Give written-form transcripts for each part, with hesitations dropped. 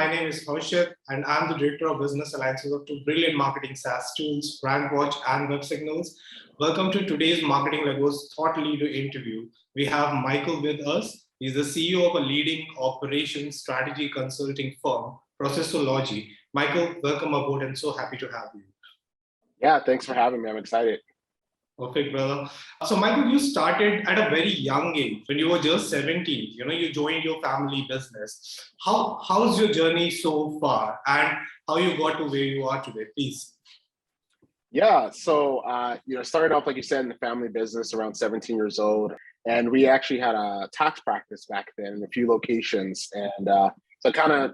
my name is Harshit, and I'm the Director of Business Alliances of two brilliant marketing SaaS tools, RankWatch and Websignals. Welcome to today's Marketing Legos Thought Leader interview. We have Michael with us. He's the CEO of a leading operations strategy consulting firm, Processology. Michael, welcome aboard and so happy to have you. Yeah, thanks for having me. I'm excited. Perfect, brother. So, Michael, you started at a very young age. When you were just 17, you joined your family business. How's your journey so far, and how you got to where you are today, please? Yeah, so started off, like you said, in the family business around 17 years old, and we actually had a tax practice back then in a few locations, and so I kind of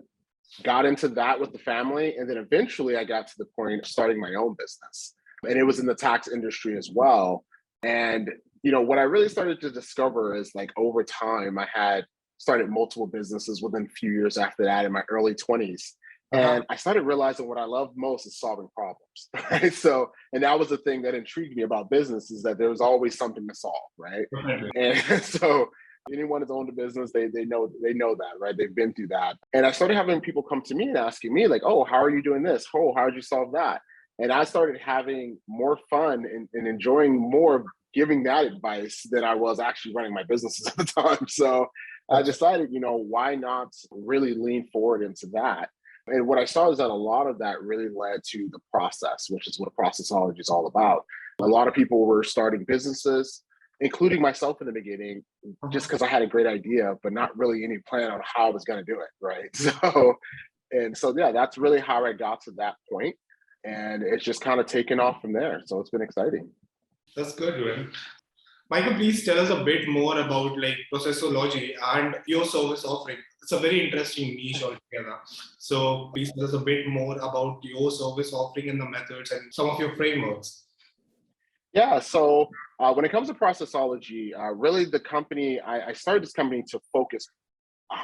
got into that with the family, and then eventually I got to the point of starting my own business. And it was in the tax industry as well. And, what I really started to discover is like over time, I had started multiple businesses within a few years after that in my early 20s. And I started realizing what I love most is solving problems, right? So, and that was the thing that intrigued me about business, is that there was always something to solve, right? And so anyone that's owned a business, they know that, right? They've been through that. And I started having people come to me and asking me like, oh, how are you doing this? Oh, how did you solve that? And I started having more fun and enjoying more of giving that advice than I was actually running my businesses at the time. So I decided, why not really lean forward into that? And what I saw is that a lot of that really led to the process, which is what Processology is all about. A lot of people were starting businesses, including myself in the beginning, just because I had a great idea, but not really any plan on how I was going to do it, right? So yeah, that's really how I got to that point. And it's just kind of taken off from there. So it's been exciting. That's good, man. Michael, please tell us a bit more about Processology and your service offering. It's a very interesting niche altogether. So please tell us a bit more about your service offering and the methods and some of your frameworks. Yeah, so when it comes to Processology, really the company, I started this company to focus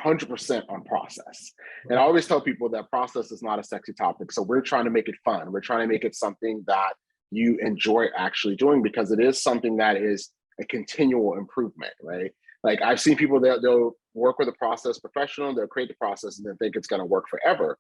100% on process. And I always tell people that process is not a sexy topic. So we're trying to make it fun. We're trying to make it something that you enjoy actually doing, because it is something that is a continual improvement, right? Like I've seen people that they'll work with a process professional, they'll create the process and then think it's going to work forever.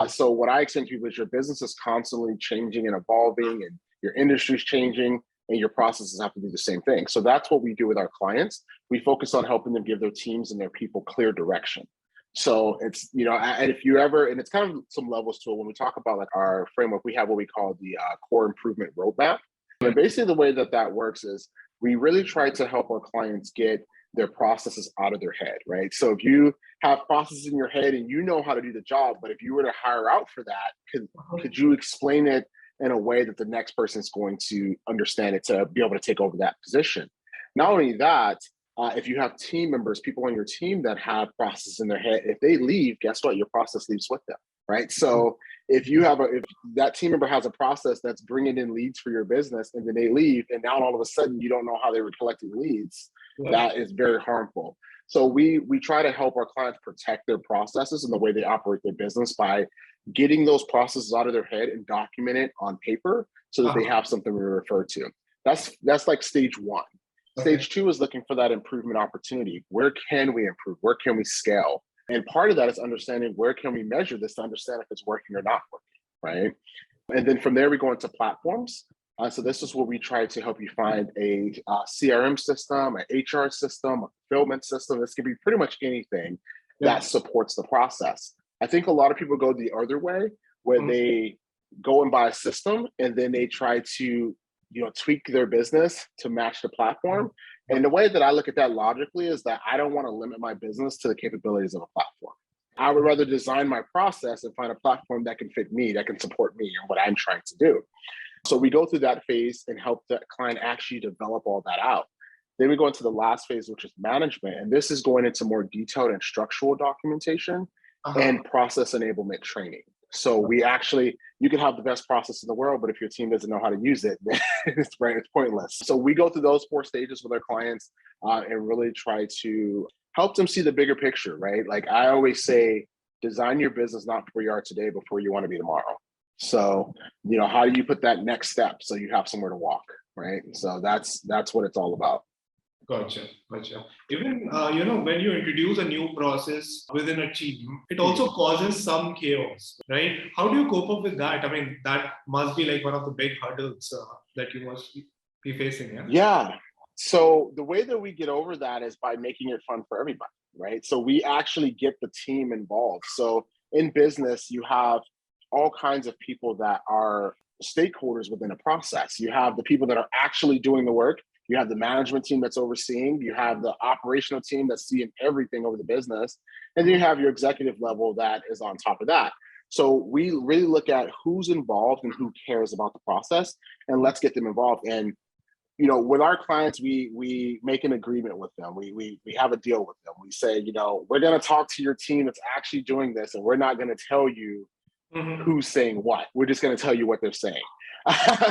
So what I explain to people is your business is constantly changing and evolving, and your industry's changing, and your processes have to do the same thing. So that's what we do with our clients. We focus on helping them give their teams and their people clear direction. So it's, and if you ever, and it's kind of some levels to it. When we talk about like our framework, we have what we call the core improvement roadmap. And basically the way that works is we really try to help our clients get their processes out of their head, right? So if you have processes in your head and you know how to do the job, but if you were to hire out for that, could you explain it in a way that the next person is going to understand it to be able to take over that position? Not only that, if you have team members, people on your team that have processes in their head, if they leave, guess what? Your process leaves with them, right? So if that team member has a process that's bringing in leads for your business and then they leave, and now all of a sudden you don't know how they were collecting leads, that is very harmful. So we try to help our clients protect their processes and the way they operate their business by getting those processes out of their head and document it on paper so that they have something to refer to. That's like stage one. Stage two is looking for that improvement opportunity. Where can we improve? Where can we scale? And part of that is understanding where can we measure this to understand if it's working or not working, right? And then from there, we go into platforms. So this is where we try to help you find a CRM system, an HR system, a fulfillment system. This can be pretty much anything that supports the process. I think a lot of people go the other way, where they go and buy a system and then they try to tweak their business to match the platform. And the way that I look at that logically is that I don't want to limit my business to the capabilities of a platform. I would rather design my process and find a platform that can fit me, that can support me and what I'm trying to do. So we go through that phase and help the client actually develop all that out. Then we go into the last phase, which is management. And this is going into more detailed and structural documentation and process enablement training. So you can have the best process in the world, but if your team doesn't know how to use it, then it's pointless. So we go through those 4 stages with our clients and really try to help them see the bigger picture, right? Like I always say, design your business not where you are today, but where you want to be tomorrow. So, how do you put that next step so you have somewhere to walk, right? So that's what it's all about. Gotcha, gotcha. Even when you introduce a new process within a team, it Mhm. also causes some chaos, right? How do you cope up with that? I mean, that must be like one of the big hurdles that you must be facing. Yeah. Yeah. So the way that we get over that is by making it fun for everybody, right? So we actually get the team involved. So in business, you have all kinds of people that are stakeholders within a process. You have the people that are actually doing the work. You have the management team that's overseeing. You have the operational team that's seeing everything over the business. And then you Mhm. have your executive level that is on top of that. So we really look at who's involved and who cares about the process, and let's get them involved. And with our clients, we make an agreement with them. We have a deal with them. We say, we're going to talk to your team that's actually doing this, and we're not going to tell you Mhm. who's saying what. We're just going to tell you what they're saying.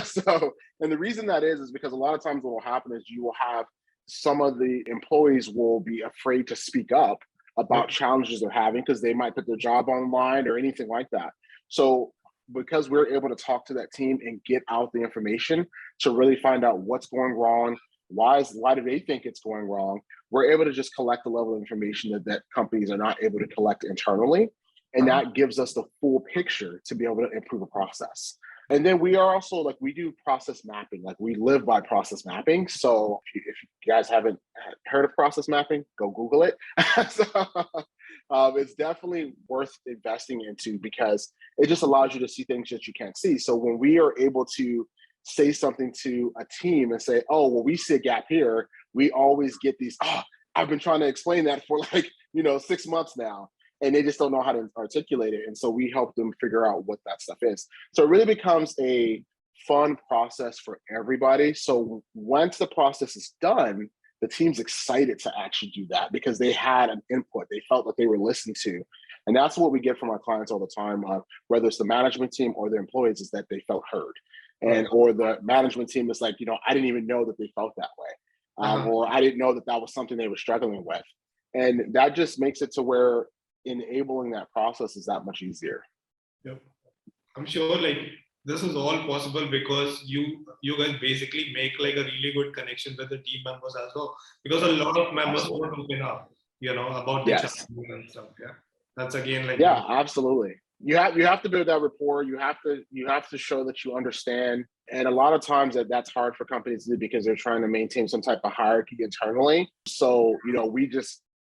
So, and the reason that is because a lot of times what will happen is you will have some of the employees will be afraid to speak up Yep. about challenges they're having because they might put their job online or anything like that. So because we're able to talk to that team and get out the information to really find out what's going wrong, why do they think it's going wrong, we're able to just collect the level of information that companies are not able to collect internally, and Uh-huh. that gives us the full picture to be able to improve a process. And then we are also like, we do process mapping, like we live by process mapping. So if you guys haven't heard of process mapping, go Google it. So, it's definitely worth investing into because it just allows you to see things that you can't see. So when we are able to say something to a team and say, oh, well, we see a gap here, we always get these, I've been trying to explain that for like, 6 months now, and they just don't know how to articulate it. And so we help them figure out what that stuff is. So it really becomes a fun process for everybody. So once the process is done, the team's excited to actually do that because they had an input. They felt that they were listened to. And that's what we get from our clients all the time, whether it's the management team or the employees, is that they felt heard. And Gotcha. or the management team is like, I didn't even know that they felt that way. Uh-huh. Or I didn't know that that was something they were struggling with. And that just makes it to where enabling that process is that much easier. Yep. I'm sure like this is all possible because you guys basically make like a really good connection with the team members as well. Because a lot of members Absolutely. won't open up, about the Yes. challenges and stuff. Yeah. That's again like Yeah, absolutely. You have to build that rapport. You have to show that you understand. And a lot of times that's hard for companies to do because they're trying to maintain some type of hierarchy internally. So,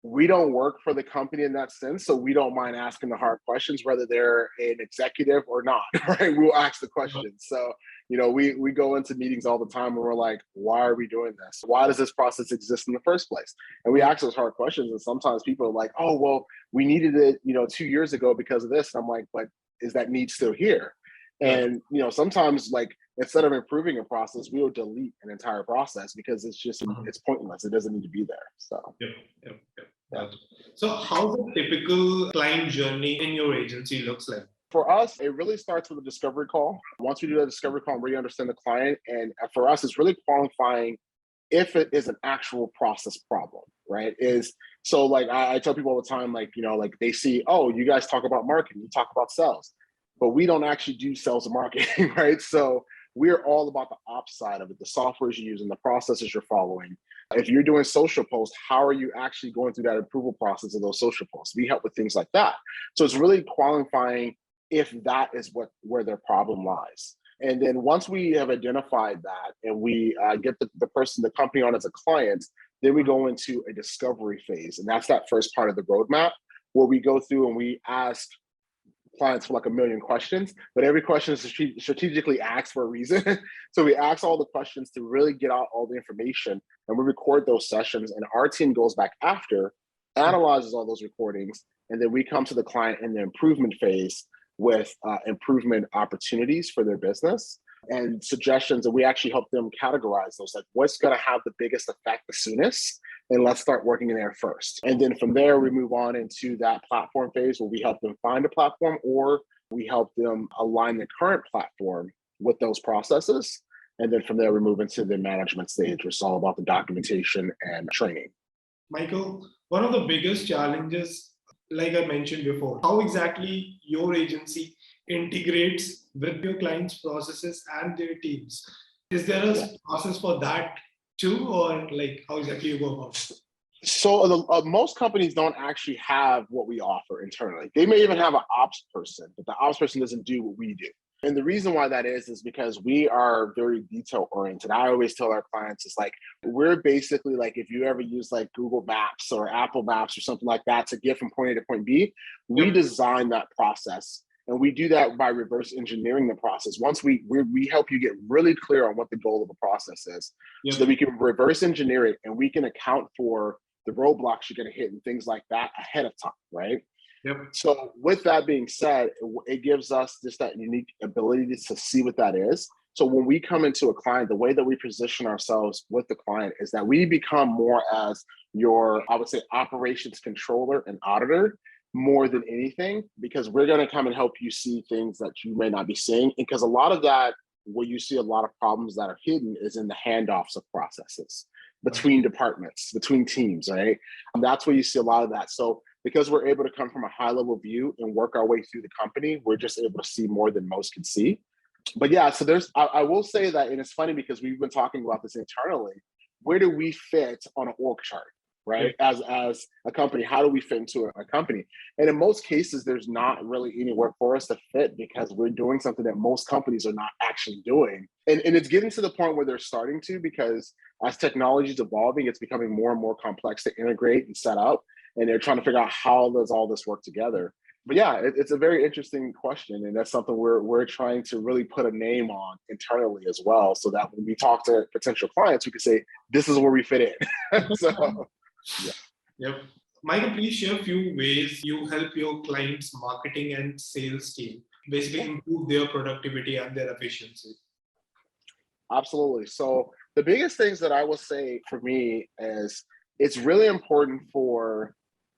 we don't work for the company in that sense. So we don't mind asking the hard questions, whether they're an executive or not, right? We'll ask the questions. So, we go into meetings all the time and we're like, why are we doing this? Why does this process exist in the first place? And we ask those hard questions. And sometimes people are like, oh, well, we needed it, 2 years ago because of this. And I'm like, but is that need still here? yeah. And sometimes like instead of improving a process, we will delete an entire process because it's pointless. It doesn't need to be there. So Yep, yep, yep. yeah. Gotcha. So how's a typical client journey in your agency looks like? For us, it really starts with a discovery call. Once we do that discovery call and really understand the client, and for us, it's really qualifying if it is an actual process problem, right? Is so like I tell people all the time, like, like they see, oh, you guys talk about marketing, you talk about sales, but we don't actually do sales and marketing, right? So we're all about the ops side of it, the softwares you're using, the processes you're following. If you're doing social posts, how are you actually going through that approval process of those social posts? We help with things like that. So it's really qualifying if that is where their problem lies. And then once we have identified that and we get the company on as a client, then we go into a discovery phase. And that's that first part of the roadmap where we go through and we ask clients for like a million questions, but every question is strategically asked for a reason. So we ask all the questions to really get out all the information, and we record those sessions, and our team goes back after, analyzes all those recordings, and then we come to the client in the improvement phase with improvement opportunities for their business and suggestions. And we actually help them categorize those, like what's going to have the biggest effect the soonest, and let's start working in there first. And then from there, we move on into that platform phase where we help them find a platform, or we help them align the current platform with those processes. And then from there, we move into the management stage, which is all about the documentation and training. Michael, one of the biggest challenges, like I mentioned before, how exactly your agency integrates with your clients' processes and their teams. Is there a Yeah. process for that too, or like how exactly you go about it? So most companies don't actually have what we offer internally. They may even have an ops person, but the ops person doesn't do what we do. And the reason why that is because we are very detail oriented. I always tell our clients, it's like, we're basically like, if you ever use like Google Maps or Apple Maps or something like that to get from point A to point B, we design that process. And we do that by reverse engineering the process. Once we help you get really clear on what the goal of the process is, so that we can reverse engineer it and we can account for the roadblocks you're going to hit and things like that ahead of time, right? So with that being said, it gives us just that unique ability to see what that is. So when we come into a client, the way that we position ourselves with the client is that we become more as your, I would say, operations controller and auditor more than anything, because we're going to come and help you see things that you may not be seeing. Because a lot of that, where you see a lot of problems that are hidden, is in the handoffs of processes between departments, between teams, right? And that's where you see a lot of that. So because we're able to come from a high level view and work our way through the company, we're just able to see more than most can see. But yeah, so I will say that, and it's funny because we've been talking about this internally, where do we fit on an org chart, right? As a company, how do we fit into a company? And in most cases, there's not really anywhere for us to fit because we're doing something that most companies are not actually doing. And it's getting to the point where they're starting to, because as technology is evolving, it's becoming more and more complex to integrate and set up. And they're trying to figure out how does all this work together. But yeah, it's a very interesting question. And that's something we're trying to really put a name on internally as well, so that when we talk to potential clients, we can say, this is where we fit in. So, yeah. Michael, please share a few ways you help your clients' marketing and sales team basically improve their productivity and their efficiency. Absolutely. So the biggest things that I will say for me is it's really important for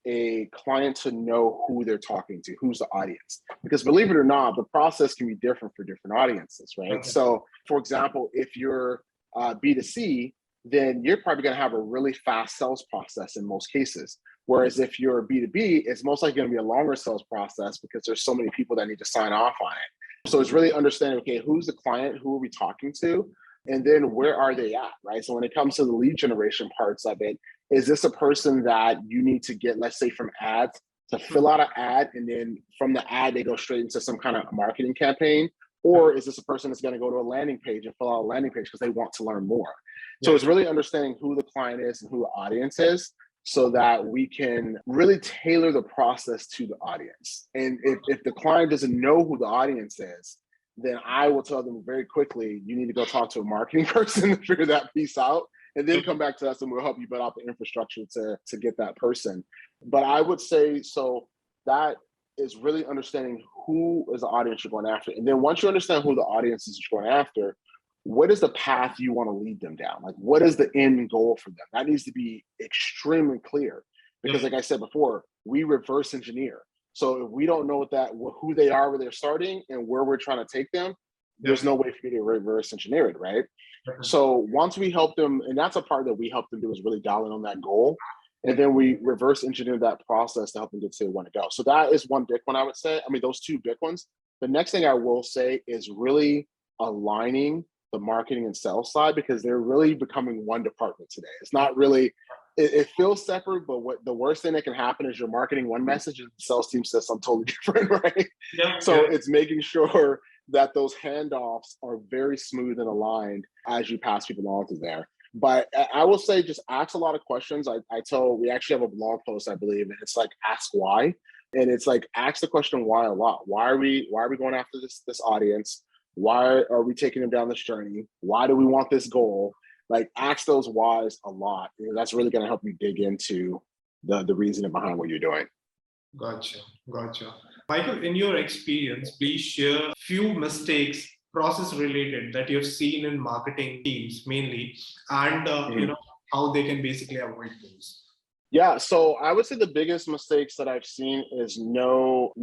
a client to know who they're talking to, who's the audience. Because believe it or not, the process can be different for different audiences, right? So for example, if you're B2C, then you're probably going to have a really fast sales process in most cases. Whereas if you're B2B, it's most likely going to be a longer sales process because there's so many people that need to sign off on it. So it's really understanding, okay, who's the client, who are we talking to? And then where are they at, right? So when it comes to the lead generation parts of it, is this a person that you need to get, let's say from ads, to fill out an ad, and then from the ad, they go straight into some kind of marketing campaign? Or is this a person that's going to go to a landing page and fill out a landing page because they want to learn more? So it's really understanding who the client is and who the audience is, so that we can really tailor the process to the audience. And if the client doesn't know who the audience is, then I will tell them very quickly, you need to go talk to a marketing person to figure that piece out, and then come back to us and we'll help you build out the infrastructure to get that person. But I would say, so that is really understanding who is the audience you're going after. And then once you understand who the audience is you're going after, what is the path you want to lead them down? Like, what is the end goal for them? That needs to be extremely clear, because like I said before, we reverse engineer. So if we don't know who they are, where they're starting, and where we're trying to take them, there's no way for me to reverse engineer it, right? So once we help them, and that's a part that we help them do, is really dialing on that goal. And then we reverse engineer that process to help them get to where they want to go. So that is one big one, I would say. I mean, those two big ones. The next thing I will say is really aligning the marketing and sales side, because they're really becoming one department today. It's not really, it feels separate, but what the worst thing that can happen is you're marketing one message and the sales team says something totally different, right? So it's making sure that those handoffs are very smooth and aligned as you pass people on to there. But I will say, just ask a lot of questions. We actually have a blog post, I believe, and it's like, ask why. And it's like, ask the question why a lot. Why are we going after this audience? Why are we taking them down this journey? Why do we want this goal? Like, ask those whys a lot. And that's really going to help you dig into the reasoning behind what you're doing. Gotcha. Michael, in your experience, please share a few mistakes, process related, that you've seen in marketing teams mainly, and how they can basically avoid those. Yeah, so I would say the biggest mistakes that I've seen is no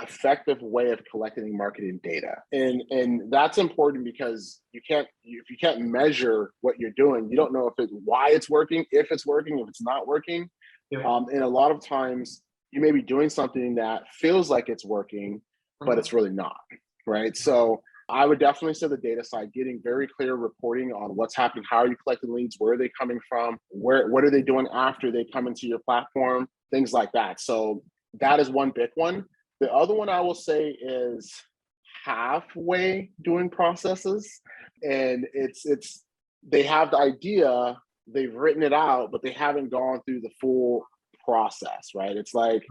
effective way of collecting marketing data. And that's important, because if you can't measure what you're doing, you don't know why it's working, if it's working, if it's not working. And a lot of times you may be doing something that feels like it's working, but it's really not, right? So I would definitely say the data side, getting very clear reporting on what's happening, how are you collecting leads, where are they coming from, what are they doing after they come into your platform, things like that. So that is one big one. The other one I will say is halfway doing processes, and it's they have the idea, they've written it out, but they haven't gone through the full process, right? It's like,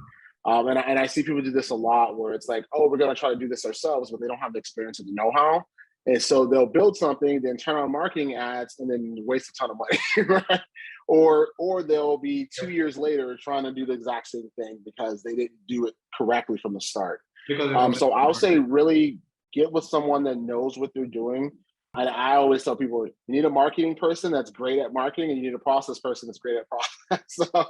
and I see people do this a lot where it's like, oh, we're going to try to do this ourselves, but they don't have the experience or the know-how. And so they'll build something, then turn on marketing ads, and then waste a ton of money, right? Or they'll be 2 years later trying to do the exact same thing because they didn't do it correctly from the start. So I'll say really get with someone that knows what they're doing. And I always tell people, you need a marketing person that's great at marketing, and you need a process person that's great at process. So,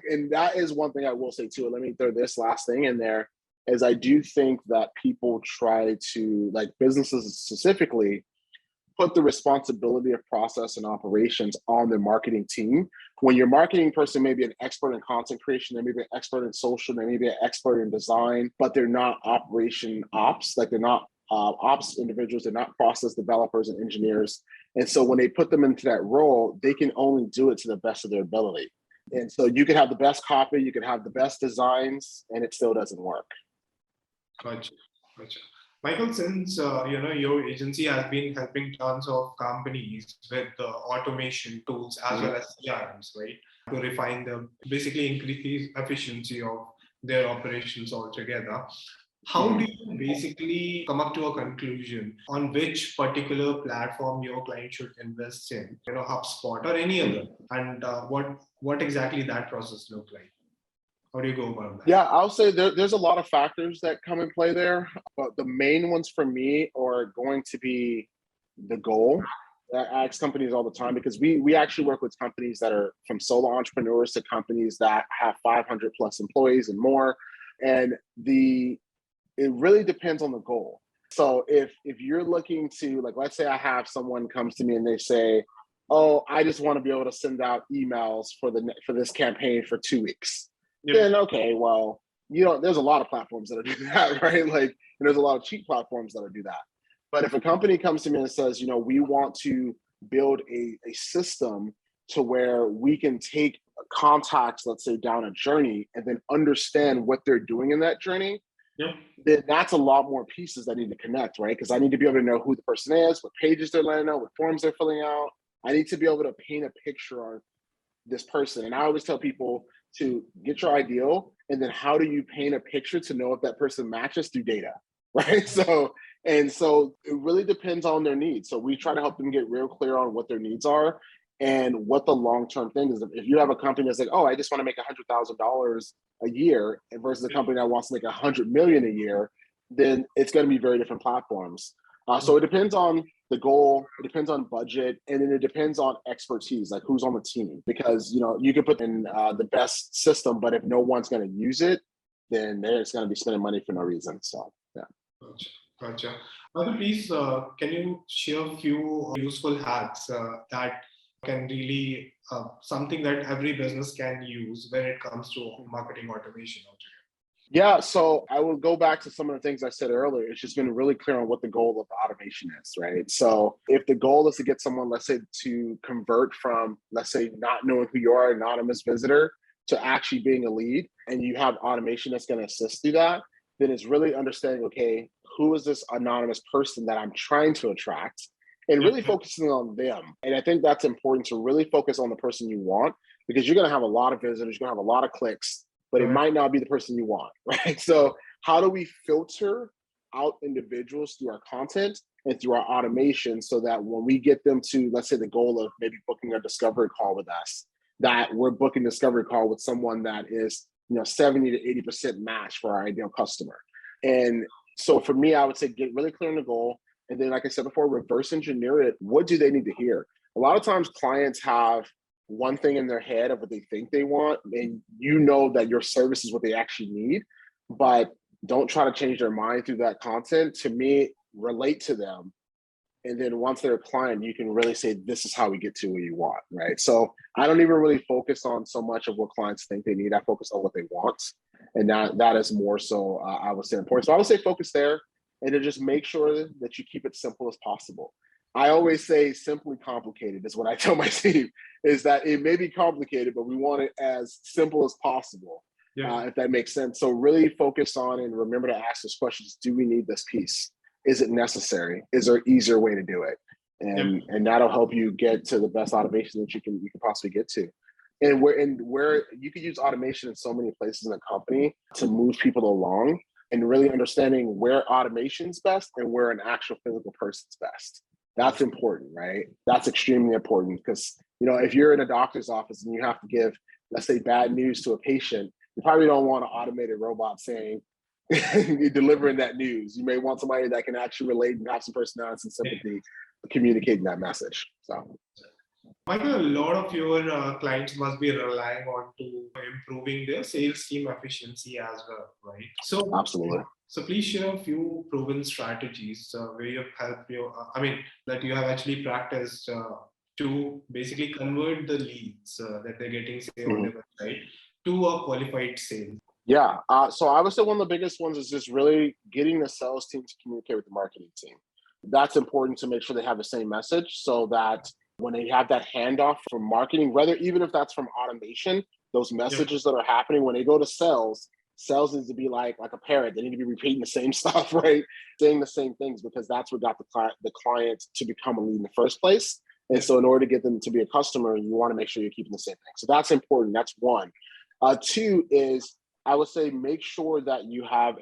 and that is one thing I will say too. Let me throw this last thing in there, is I do think that people try to, like businesses specifically, put the responsibility of process and operations on the marketing team. When your marketing person may be an expert in content creation, they may be an expert in social, they may be an expert in design, but they're not operation ops, like they're not ops individuals, they're not process developers and engineers. And so when they put them into that role, they can only do it to the best of their ability. And so you can have the best copy, you can have the best designs, and it still doesn't work. Gotcha. Michael, since your agency has been helping tons of companies with the automation tools as well as CRMs, right, to refine them, basically increase the efficiency of their operations altogether. How do you basically come up to a conclusion on which particular platform your client should invest in, HubSpot or any other, and what exactly that process look like? How do you go about that? Yeah, I'll say there's a lot of factors that come in play there, but the main ones for me are going to be the goal. I ask companies all the time, because we actually work with companies that are from solo entrepreneurs to companies that have 500 plus employees and more. And it really depends on the goal. So if you're looking to, like, let's say I have someone comes to me and they say, oh, I just want to be able to send out emails for this campaign for 2 weeks. Yeah. Then okay, well, there's a lot of platforms that do that, right? Like, and there's a lot of cheap platforms that do that. But if a company comes to me and says, we want to build a system to where we can take contacts, let's say, down a journey and then understand what they're doing in that journey, then that's a lot more pieces that need to connect, right? Because I need to be able to know who the person is, what pages they're landing on, what forms they're filling out. I need to be able to paint a picture on this person. And I always tell people to get your ideal, and then how do you paint a picture to know if that person matches through data, right? So it really depends on their needs. So we try to help them get real clear on what their needs are and what the long-term thing is. If you have a company that's like, oh, I just want to make $100,000 a year, versus a company that wants to make 100 million a year, then it's going to be very different platforms. So it depends on the goal, it depends on budget, and then it depends on expertise, like who's on the team. Because you can put in the best system, but if no one's going to use it, then they're just going to be spending money for no reason. So yeah. Gotcha. Please, can you share a few useful hacks that can really something that every business can use when it comes to marketing automation altogether? Yeah, so I will go back to some of the things I said earlier. It's just been really clear on what the goal of the automation is, right? So if the goal is to get someone, let's say, to convert from, let's say, not knowing who you are, anonymous visitor, to actually being a lead, and you have automation that's going to assist you that, then it's really understanding, okay, who is this anonymous person that I'm trying to attract, and really focusing on them. And I think that's important, to really focus on the person you want, because you're going to have a lot of visitors, you're going to have a lot of clicks, but it might not be the person you want, right? So how do we filter out individuals through our content and through our automation, so that when we get them to, let's say, the goal of maybe booking a discovery call with us, that we're booking a discovery call with someone that is 70 to 80% match for our ideal customer. And so for me, I would say get really clear on the goal. And then, like I said before, reverse engineer it. What do they need to hear? A lot of times clients have one thing in their head of what they think they want, and that your service is what they actually need, but don't try to change their mind through that content. To me, relate to them. And then once they're a client, you can really say, this is how we get to where you want, right? So I don't even really focus on so much of what clients think they need. I focus on what they want. And that is more so, I would say, important. So I would say focus there. and to just make sure that you keep it simple as possible. I always say simply complicated is what I tell my team, is that it may be complicated, but we want it as simple as possible, if that makes sense. So really focus on and remember to ask those questions. Do we need this piece? Is it necessary? Is there an easier way to do it? And that'll help you get to the best automation that you can possibly get to. And where you could use automation in so many places in the company to move people along, and really understanding where automation's best and where an actual physical person's best. That's important, right? That's extremely important because, if you're in a doctor's office and you have to give, let's say, bad news to a patient, you probably don't want an automated robot saying, delivering that news. You may want somebody that can actually relate and have some personality and sympathy communicating that message. So, Michael, a lot of your clients must be relying on to improving their sales team efficiency as well, right? So, absolutely. So please share a few proven strategies where you have helped that you have actually practiced to basically convert the leads that they're getting, say, on their website to a qualified sale. Yeah. So I would say one of the biggest ones is just really getting the sales team to communicate with the marketing team. That's important to make sure they have the same message so that when they have that handoff from marketing, even if that's from automation, those messages that are happening when they go to sales needs to be like a parrot. They need to be repeating the same stuff, right? Saying the same things, because that's what got the client to become a lead in the first place. And so in order to get them to be a customer, you want to make sure you're keeping the same thing. So that's important. That's one. Two is, I would say, make sure that you have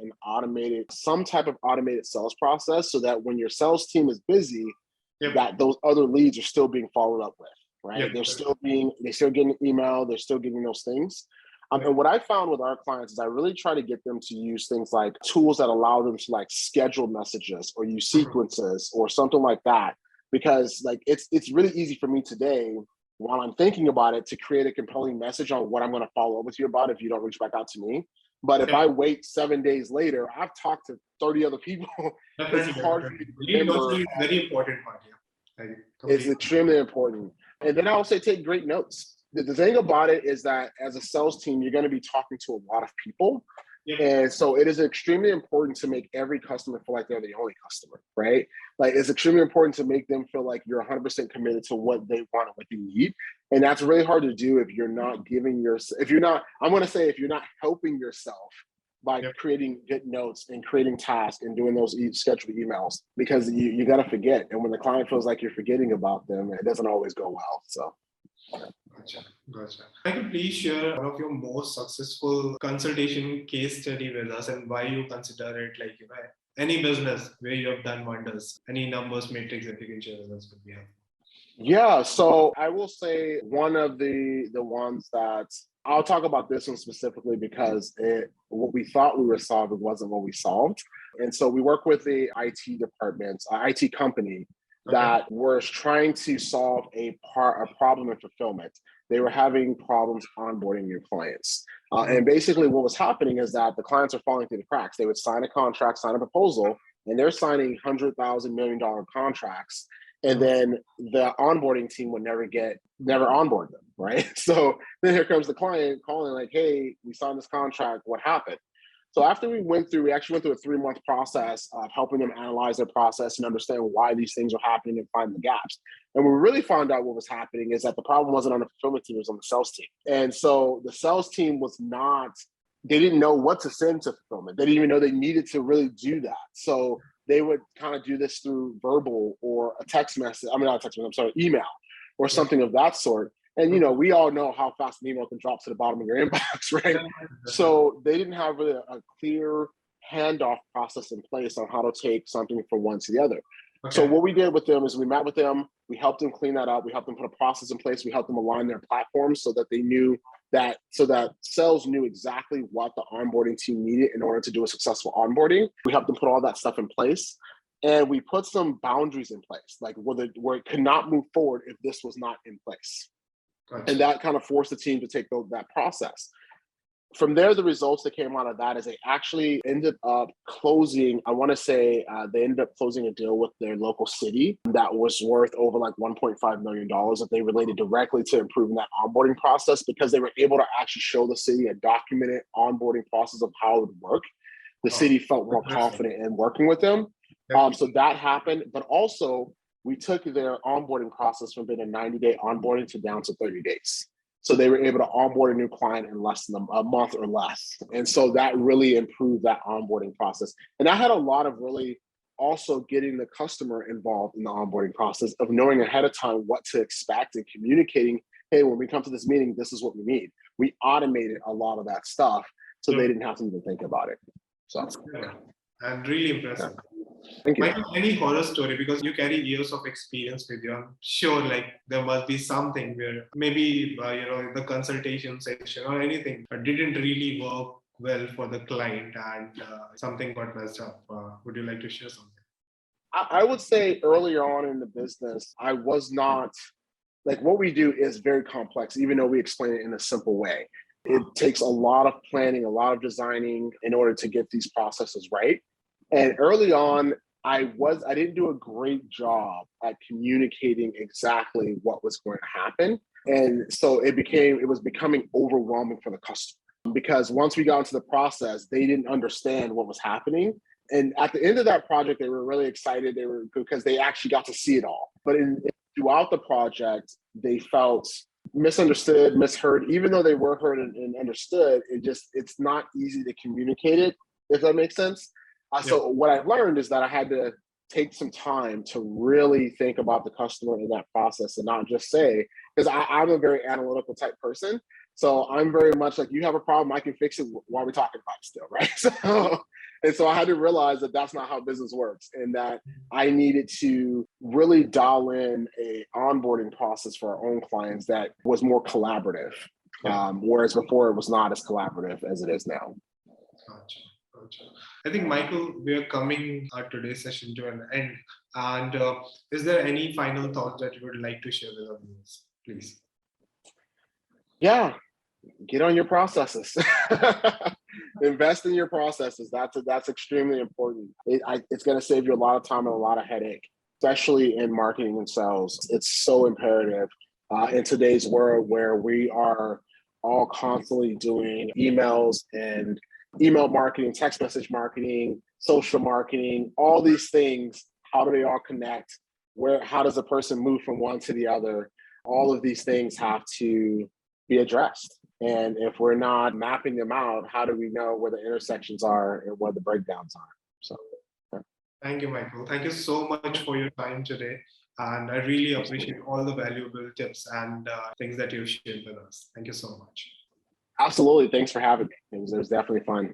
some type of automated sales process so that when your sales team is busy, that those other leads are still being followed up with, right? They're still getting email, they're still getting those things. And what I found with our clients is I really try to get them to use things like tools that allow them to schedule messages or use sequences or something like that, because it's really easy for me today while I'm thinking about it to create a compelling message on what I'm going to follow up with you about if you don't reach back out to me. But if I wait 7 days later, I've talked to 30 other people. It's hard for me to remember. It's very important part, It's extremely important. And then I will say take great notes. The thing about it is that as a sales team, you're going to be talking to a lot of people. And so it is extremely important to make every customer feel like they're the only customer, right? It's extremely important to make them feel like you're 100% committed to what they want and what they need. And that's really hard to do if you're not helping yourself by creating good notes and creating tasks and doing those scheduled emails, because you got to forget. And when the client feels like you're forgetting about them, it doesn't always go well. So. Gotcha. Can you please share one of your most successful consultation case study with us and why you consider it any business where you have done wonders? Any numbers, metrics that you can share with us would be helpful. Yeah, so I will say one of the ones that I'll talk about this one specifically because what we thought we were solving wasn't what we solved. And so we work with the IT department, IT company that was trying to solve a problem in fulfillment. They were having problems onboarding new clients. And basically what was happening is that the clients are falling through the cracks. They would sign a contract, sign a proposal, and they're signing $100,000, $1 million contracts. And then the onboarding team would never onboard them, right? So then here comes the client calling like, hey, we signed this contract, what happened? So after we actually went through a 3-month process of helping them analyze their process and understand why these things are happening and find the gaps. And we really found out what was happening is that the problem wasn't on the fulfillment team, it was on the sales team. And so the sales team they didn't know what to send to fulfillment. They didn't even know they needed to really do that. So they would kind of do this through verbal or a text message. Email or something of that sort. And, we all know how fast an email can drop to the bottom of your inbox, right? So they didn't have really a clear handoff process in place on how to take something from one to the other. Okay. So what we did with them is we met with them, we helped them clean that up, we helped them put a process in place, we helped them align their platforms so that that sales knew exactly what the onboarding team needed in order to do a successful onboarding. We helped them put all that stuff in place. And we put some boundaries in place, where it could not move forward if this was not in place. Gotcha. And that kind of forced the team to take that process. From there, the results that came out of that is they actually ended up closing, they ended up closing a deal with their local city that was worth over $1.5 million that they related directly to improving that onboarding process, because they were able to actually show the city a documented onboarding process of how it would work, the city felt more confident in working with them. So that happened, but also we took their onboarding process from being a 90-day onboarding to down to 30 days. So they were able to onboard a new client in less than a month or less. And so that really improved that onboarding process. And I had a lot of really also getting the customer involved in the onboarding process of knowing ahead of time what to expect and communicating, hey, when we come to this meeting, this is what we need. We automated a lot of that stuff so they didn't have to even think about it. So, and really impressive. Thank you. Michael, any horror story, because you carry years of experience with you, I'm sure like there must be something where maybe the consultation session or anything didn't really work well for the client and something got messed up. Would you like to share something? I would say earlier on in the business, I was not, like what we do is very complex, even though we explain it in a simple way. It takes a lot of planning, a lot of designing in order to get these processes right. And early on, I didn't do a great job at communicating exactly what was going to happen. And so it was becoming overwhelming for the customer, because once we got into the process, they didn't understand what was happening. And at the end of that project, they were really excited. They were because they actually got to see it all. But throughout the project, they felt misunderstood, misheard. Even though they were heard and understood, it's not easy to communicate it, if that makes sense. So what I've learned is that I had to take some time to really think about the customer in that process and not just say, because I'm a very analytical type person. So I'm very much like, you have a problem, I can fix it while we're talking about it still, right? So I had to realize that that's not how business works, and that I needed to really dial in a onboarding process for our own clients that was more collaborative, whereas before it was not as collaborative as it is now. Gotcha. I think, Michael, we are coming today's session to an end. And is there any final thoughts that you would like to share with our viewers, please? Yeah, get on your processes. Invest in your processes. That's extremely important. It's going to save you a lot of time and a lot of headache, especially in marketing and sales. It's so imperative in today's world where we are all constantly doing emails and email marketing, text message marketing, social marketing, all these things. How do they all connect? How does a person move from one to the other? All of these things have to be addressed. And if we're not mapping them out, how do we know where the intersections are and where the breakdowns are? So, Thank you, Michael. Thank you so much for your time today. And I really appreciate all the valuable tips and things that you've shared with us. Thank you so much. Absolutely. Thanks for having me. It was definitely fun.